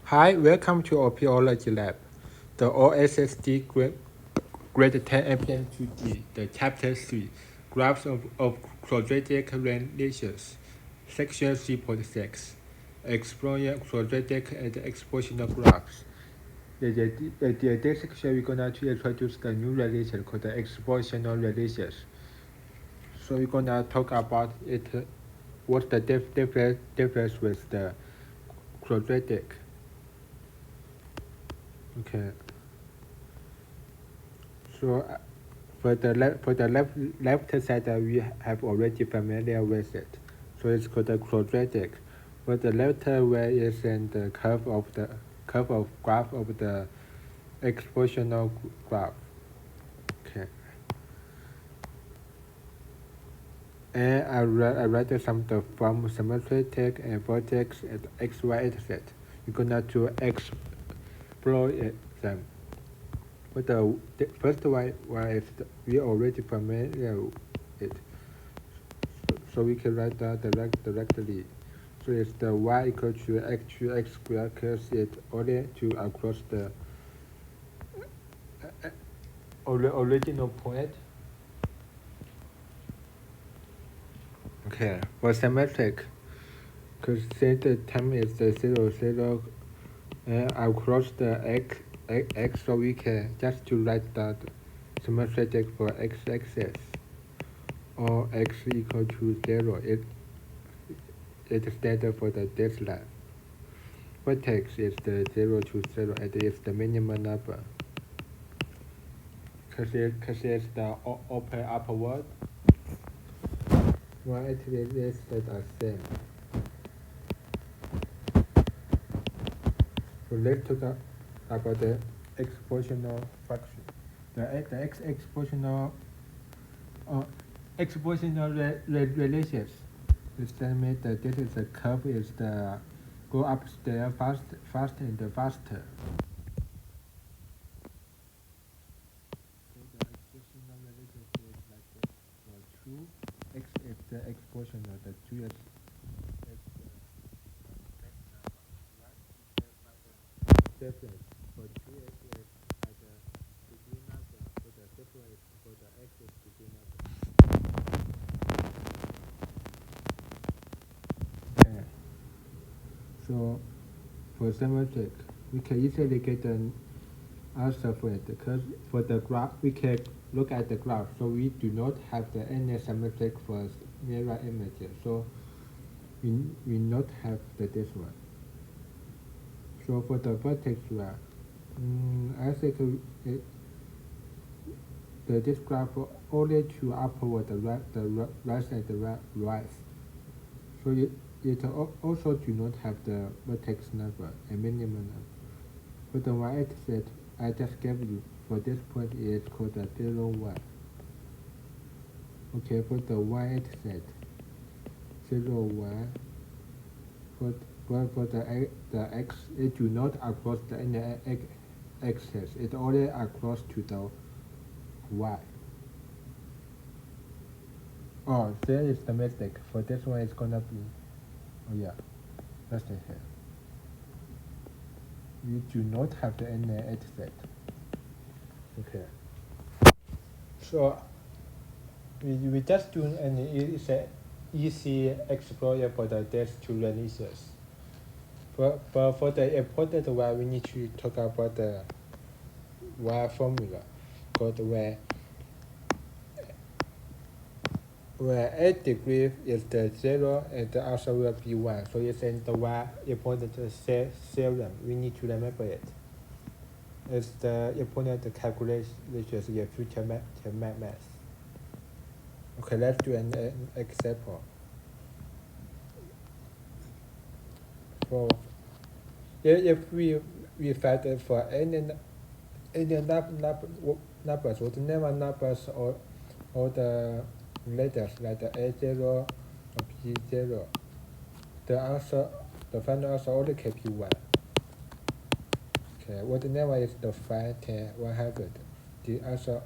Hi, welcome to OPOLab, the OSSD grade 10 MPN2D, the chapter 3, graphs of quadratic relations, section 3.6, exploring quadratic and exponential graphs. This section we're gonna to introduce the new relation called the exponential relations. So we're gonna talk about it, what's the difference with the quadratic. Okay. So for the left side we have already familiar with it. So it's called the quadratic. For the left way is in the curve of graph of the exponential graph. Okay. And I write some from symmetric and vertex at xy intercept. You're gonna to exploit them. But the first one is we already familiar with it. So we can write that directly. So it's the y equal to x squared because it only to across the original point. Okay, for symmetric, because since the time is the 0, across the x, so we can just to write that symmetric for x-axis or x equal to 0. It standard for the this line. Vertex is the 0 to 0 and it's the minimum number. Because it's the open upward. Well, actually, it's the same. So let's talk about the exponential function. The exponential relations. Is that means that this is the curve is the go upstairs faster and faster. So the exponential relationship is like this. So 2 x is the exponential, the 2 is the next number. Right? Difference for 2x is at the degree number, for the difference for the x is degree number. Okay. So for symmetric, we can easily get an answer for it because for the graph we can look at the graph, so we do not have the any symmetric for mirror images, so we not have this one. So for the vertex one, I think this graph only to upward the right and the right. So it also do not have the vertex number and minimum number. For the y-axis, I just gave you for this point is called the 0, 1. Okay, for the y-axis, 0, 1. For the x, it do not across the any axis. It only across to the y. Oh, there is the mistake. For this one, it's gonna be. Oh yeah, that's it here. We do not have the any axis. Okay. So we just do an easy explorer for the these two relations. But for the important one, we need to talk about the y formula called where 8 degree is the 0 and the answer will be 1. So it's in the y important theorem. We need to remember it. It's the important calculations in future math. Okay, let's do an example. For if we find it for any numbers, whatever numbers or the letters like the A0 or B0, the final answer only can be 1. Okay, whatever is the 5, 10, 100, the answer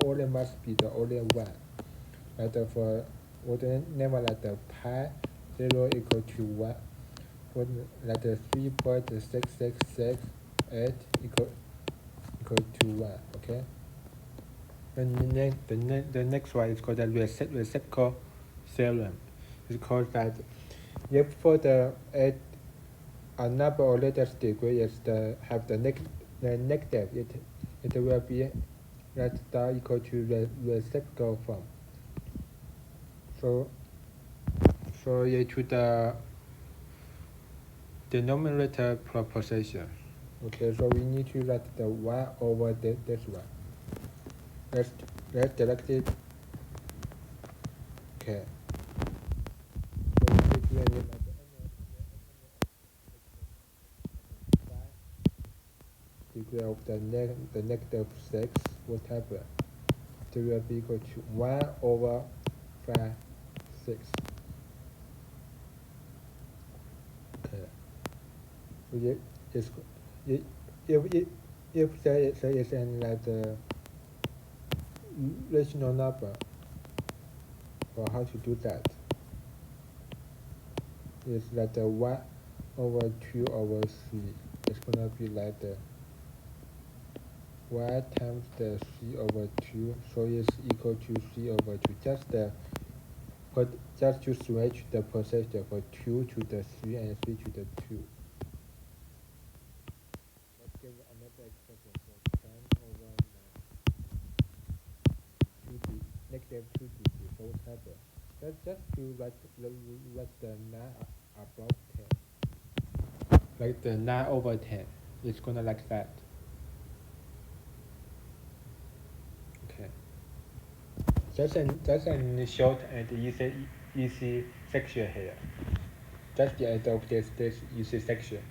only must be the only 1. Like for whatever like the pi 0 equal to 1, what like 3.6668 equal to 1. Okay. And the next one is called the reciprocal theorem. It's called that if for the a number of letters degree is have the negative, it will be that equal to the reciprocal form. So to the denominator proposition. Okay, so we need to write the 1 over this one. Let's direct it. Okay. So we need to write it like degree of the negative 6, whatever. It will be equal to 1 over 5, 6. Okay. So if there is an like the rational number, or how to do that, is that the 1 over 2 over 3 is gonna be like the 1 times the 3 over 2, so it's equal to 3 over 2. Just to switch the position for 2 to the 3 and 3 to the 2. Let's give another expression for 10 over 9 to the negative 2 degree, so whatever. That's just to write the 9 above 10. Like the 9 over 10. It's gonna like that. Okay. Just a short and easy section here. That's the end of this easy section.